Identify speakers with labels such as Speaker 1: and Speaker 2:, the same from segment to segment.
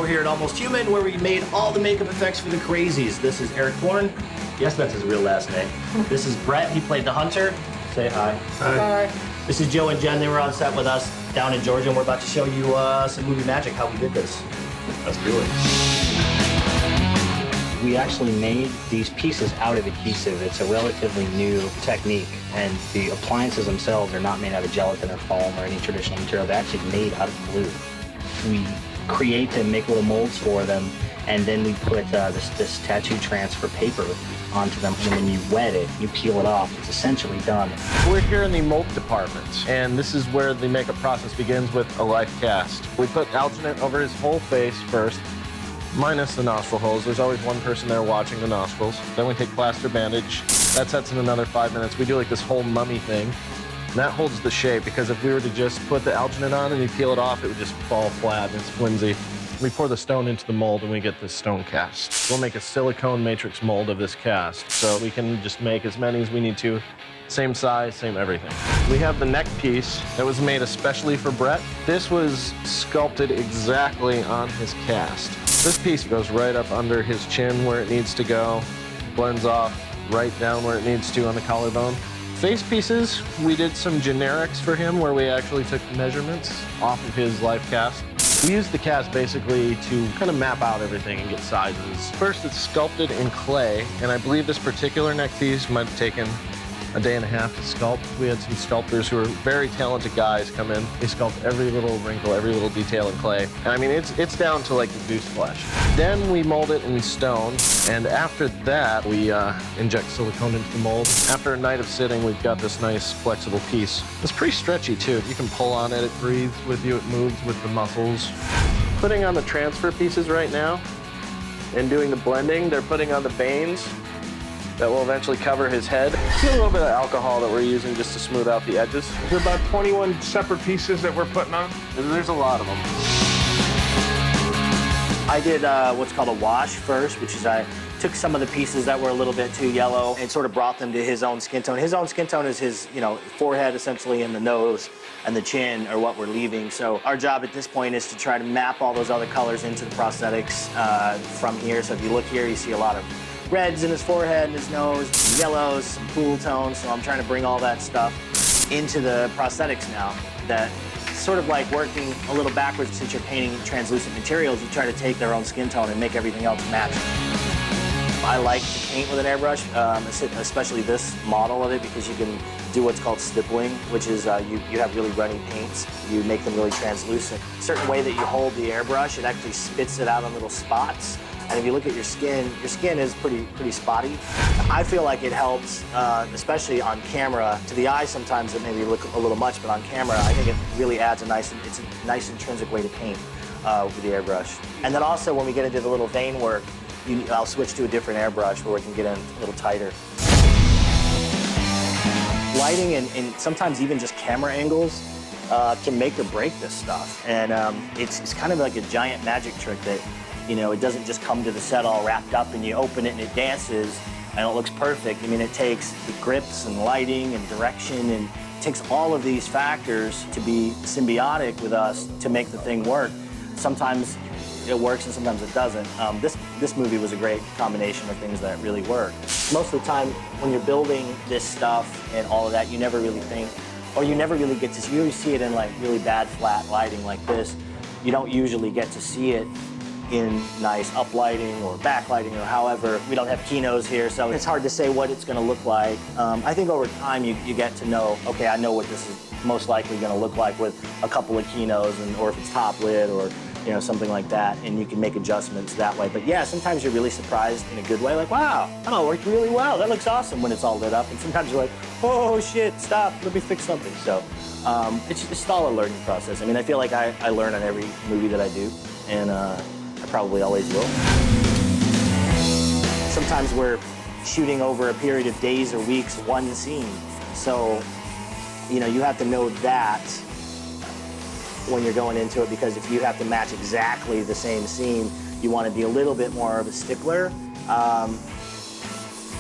Speaker 1: here at Almost Human, where we made all the makeup effects for the Crazies. This is Eric Bourne. Yes, that's his real last name. This is Brett. He played the Hunter. Say hi.
Speaker 2: Hi.
Speaker 1: Hi. This is Joe and Jen. They were on set with us down in Georgia, and we're about to show you some movie magic, how we did this. Let's do it.
Speaker 3: We actually made these pieces out of adhesive. It's a relatively new technique, and the appliances themselves are not made out of gelatin or foam or any traditional material. They're actually made out of glue. We create and make little molds for them, and then we put this tattoo transfer paper onto them, and when you wet it, you peel it off. It's essentially done.
Speaker 2: We're here in the mold department, and this is where the makeup process begins with a life cast. We put alginate over his whole face first, minus the nostril holes. There's always one person there watching the nostrils. Then we take plaster bandage. That sets in another 5 minutes. We do like this whole mummy thing. And that holds the shape, because if we were to just put the alginate on and you peel it off, it would just fall flat and it's flimsy. We pour the stone into the mold and we get this stone cast. We'll make a silicone matrix mold of this cast, so we can just make as many as we need to. Same size, same everything. We have the neck piece that was made especially for Brett. This was sculpted exactly on his cast. This piece goes right up under his chin where it needs to go, blends off right down where it needs to on the collarbone. Face pieces, we did some generics for him where we actually took measurements off of his life cast. We used the cast basically to kind of map out everything and get sizes. First, it's sculpted in clay, and I believe this particular neck piece might have taken a day and a half to sculpt. We had some sculptors who are very talented guys come in. They sculpt every little wrinkle, every little detail in clay. And I mean, it's down to like the goose flesh. Then we mold it in stone, and after that, we inject silicone into the mold. After a night of sitting, we've got this nice flexible piece. It's pretty stretchy too. You can pull on it, it breathes with you, it moves with the muscles. Putting on the transfer pieces right now and doing the blending, they're putting on the veins that will eventually cover his head. See a little bit of alcohol that we're using just to smooth out the edges.
Speaker 4: There's about 21 separate pieces that we're putting on.
Speaker 2: There's a lot of them.
Speaker 1: I did what's called a wash first, which is I took some of the pieces that were a little bit too yellow and sort of brought them to his own skin tone. His own skin tone is his, forehead essentially, and the nose and the chin are what we're leaving. So our job at this point is to try to map all those other colors into the prosthetics from here. So if you look here, you see a lot of reds in his forehead and his nose, yellows, some cool tones. So I'm trying to bring all that stuff into the prosthetics now. That sort of like working a little backwards since you're painting translucent materials. You try to take their own skin tone and make everything else match. I like to paint with an airbrush, especially this model of it, because you can do what's called stippling, which is you have really runny paints. You make them really translucent. A certain way that you hold the airbrush, it actually spits it out on little spots. And if you look at your skin is pretty spotty. I feel like it helps, especially on camera. To the eye, sometimes it maybe look a little much, but on camera, I think it really adds it's a nice intrinsic way to paint with the airbrush. And then also, when we get into the little vein work, I'll switch to a different airbrush where we can get in a little tighter. Lighting and sometimes even just camera angles can make or break this stuff. And it's kind of like a giant magic trick that, it doesn't just come to the set all wrapped up and you open it and it dances and it looks perfect. I mean, it takes the grips and lighting and direction, and it takes all of these factors to be symbiotic with us to make the thing work. Sometimes it works and sometimes it doesn't. This movie was a great combination of things that really work. Most of the time, when you're building this stuff and all of that, you never really think, or you never really get to see, you always see it in like really bad flat lighting like this. You don't usually get to see it in nice uplighting or backlighting or however. We don't have kinos here, so it's hard to say what it's gonna look like. I think over time you get to know, okay, I know what this is most likely gonna look like with a couple of kinos, or if it's top lit or something like that, and you can make adjustments that way. But yeah, sometimes you're really surprised in a good way, like, wow, that all worked really well. That looks awesome when it's all lit up. And sometimes you're like, oh shit, stop, let me fix something. So it's all a learning process. I mean, I feel like I learn on every movie that I do, and I probably always will. Sometimes we're shooting over a period of days or weeks, one scene. So, you have to know that when you're going into it, because if you have to match exactly the same scene, you want to be a little bit more of a stickler.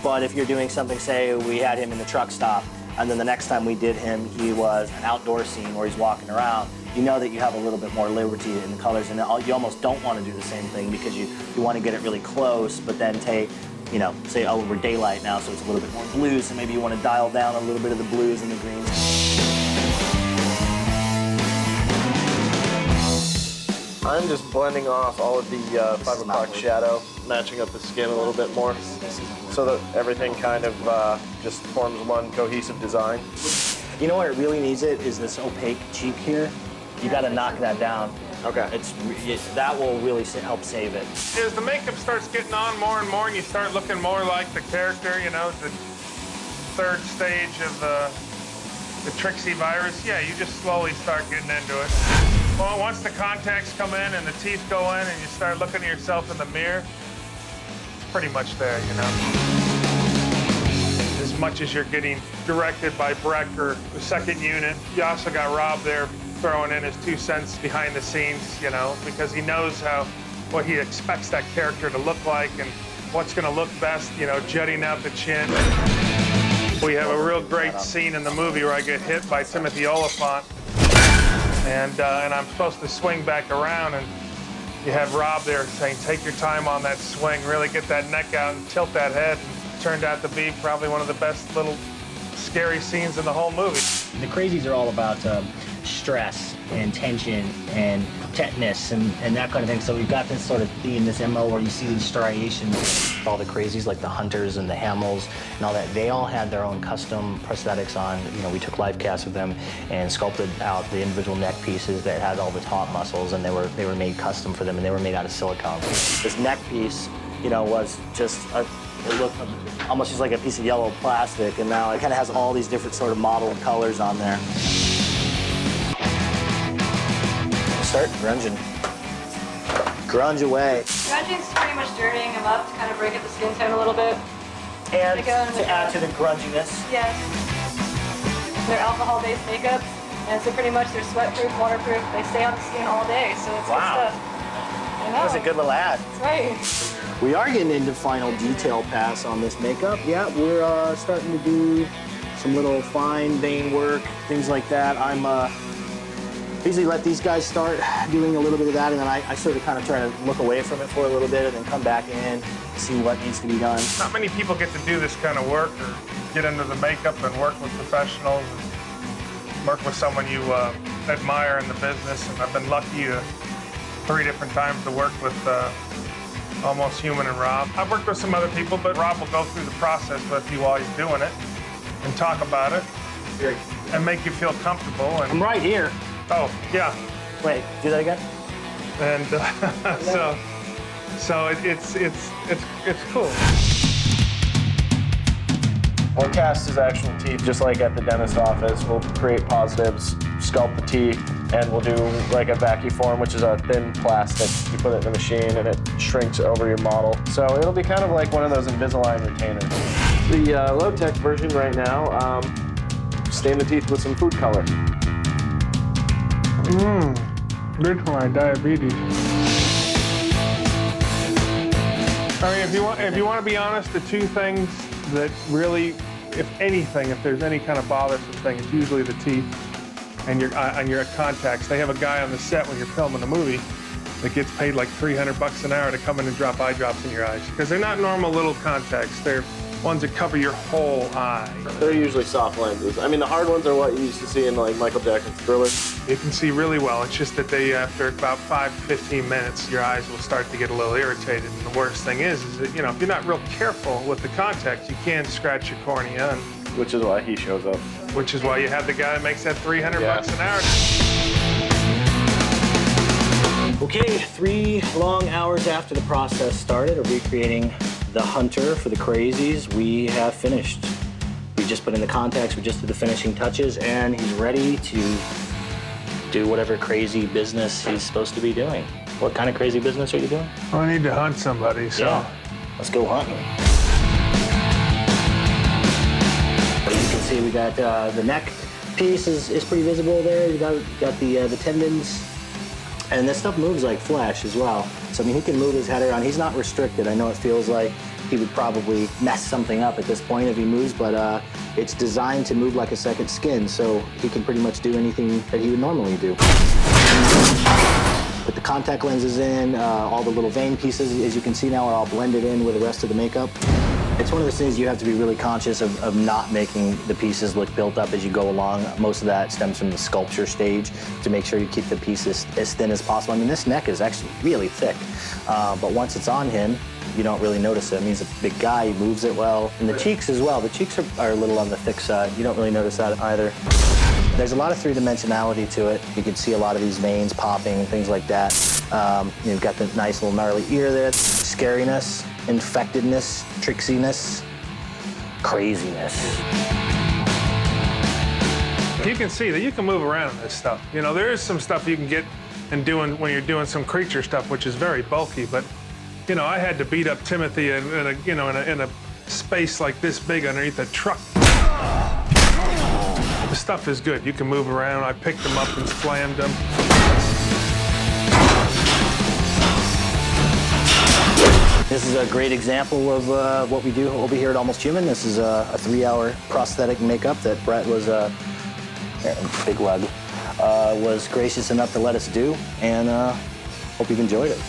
Speaker 1: But if you're doing something, say we had him in the truck stop, And then the next time we did him, he was an outdoor scene where he's walking around. You know that you have a little bit more liberty in the colors, and you almost don't want to do the same thing because you want to get it really close, but then take, you know, say, oh, we're daylight now, so it's a little bit more blue, so maybe you want to dial down a little bit of the blues and the greens.
Speaker 2: I'm just blending off all of the 5 o'clock shadow, matching up the skin a little bit more, so that everything kind of just forms one cohesive design.
Speaker 1: You know what it really needs is this opaque cheek here. You got to knock that down.
Speaker 2: Okay.
Speaker 1: That will really help save it.
Speaker 4: As the makeup starts getting on more and more and you start looking more like the character, you know, the third stage of the Trixie virus, yeah, you just slowly start getting into it. Well, once the contacts come in and the teeth go in and you start looking at yourself in the mirror, it's pretty much there, you know. As much as you're getting directed by Breck or the second unit, you also got Rob there throwing in his 2 cents behind the scenes, you know, because he knows what he expects that character to look like and what's going to look best, you know, jutting out the chin. We have a real great scene in the movie where I get hit by Timothy Oliphant, and I'm supposed to swing back around, and you have Rob there saying, take your time on that swing, really get that neck out and tilt that head. And it turned out to be probably one of the best little scary scenes in the whole movie.
Speaker 3: The Crazies are all about stress and tension and tetanus and that kind of thing. So we've got this sort of theme, this MO where you see these striations. All the Crazies, like the Hunters and the Hamels and all that, they all had their own custom prosthetics on. You know, we took live casts of them and sculpted out the individual neck pieces that had all the top muscles, and they were made custom for them, and they were made out of silicone.
Speaker 1: This neck piece, you know, was just it looked almost just like a piece of yellow plastic, and now it kind of has all these different sort of model colors on there. Start grunging. Grunge away.
Speaker 5: Grunging's pretty much dirtying them up to kind of break up the skin tone a little bit.
Speaker 1: And to add to the grunginess.
Speaker 5: Yes. They're alcohol-based makeups, and so pretty much they're sweat-proof, waterproof. They stay on the skin all day, so it's good stuff. I know.
Speaker 1: That was a good little ad.
Speaker 5: That's right.
Speaker 1: We are getting into final detail pass on this makeup. Yeah, we're starting to do some little fine vein work, things like that. I'm usually let these guys start doing a little bit of that, and then I sort of kind of try to look away from it for a little bit and then come back in, see what needs to be done.
Speaker 4: Not many people get to do this kind of work or get into the makeup and work with professionals and work with someone you admire in the business. And I've been lucky 3 different times to work with Almost Human and Rob. I've worked with some other people, but Rob will go through the process with you while he's doing it and talk about it and make you feel comfortable. And
Speaker 1: I'm right here.
Speaker 4: Oh, yeah.
Speaker 1: Wait, do that again?
Speaker 4: And so it's cool.
Speaker 2: We'll cast his actual teeth just like at the dentist office. We'll create positives, sculpt the teeth, and we'll do like a vacuform, which is a thin plastic. You put it in the machine and it shrinks over your model. So it'll be kind of like one of those Invisalign retainers. The low-tech version right now, stain the teeth with some food color.
Speaker 4: Good for my diabetes. I mean, if you want to be honest, the 2 things that really, if anything, if there's any kind of bothersome thing, it's usually the teeth and your contacts. They have a guy on the set when you're filming a movie that gets paid like $300 an hour to come in and drop eye drops in your eyes, because they're not normal little contacts. They're ones that cover your whole eye.
Speaker 2: They're usually soft lenses. I mean, the hard ones are what you used to see in like Michael Jackson's Thriller.
Speaker 4: You can see really well. It's just that after about 5 to 15 minutes, your eyes will start to get a little irritated. And the worst thing is that, you know, if you're not real careful with the contacts, you can scratch your cornea.
Speaker 2: Which is why he shows up.
Speaker 4: Which is why you have the guy that makes that $300 an hour.
Speaker 1: Okay, 3 long hours after the process started of recreating the Hunter for the Crazies, we have finished. We just put in the contacts, we just did the finishing touches, and he's ready to do whatever crazy business he's supposed to be doing. What kind of crazy business are you doing?
Speaker 4: Well, I need to hunt somebody, so.
Speaker 1: Yeah, let's go hunting. You can see we got the neck piece is pretty visible there. We got the tendons And this stuff moves like flesh as well. So, I mean, he can move his head around. He's not restricted. I know it feels like he would probably mess something up at this point if he moves, but it's designed to move like a second skin, so he can pretty much do anything that he would normally do. Put the contact lenses in, all the little vein pieces, as you can see now, are all blended in with the rest of the makeup. It's one of those things you have to be really conscious of not making the pieces look built up as you go along. Most of that stems from the sculpture stage to make sure you keep the pieces as thin as possible. I mean, this neck is actually really thick, but once it's on him, you don't really notice it. I mean, he's a big guy, he moves it well. And the cheeks as well. The cheeks are a little on the thick side. You don't really notice that either. There's a lot of three-dimensionality to it. You can see a lot of these veins popping and things like that. You've got the nice little gnarly ear there. Scariness, infectedness, tricksiness, craziness.
Speaker 4: You can see that you can move around in this stuff. You know, there is some stuff you can get and doing when you're doing some creature stuff, which is very bulky, but you know, I had to beat up Timothy in a space like this big underneath a truck. The stuff is good. You can move around. I picked them up and slammed them.
Speaker 1: This is a great example of what we do over here at Almost Human. This is a 3-hour prosthetic makeup that Brett was, big lug, was gracious enough to let us do, and hope you've enjoyed it.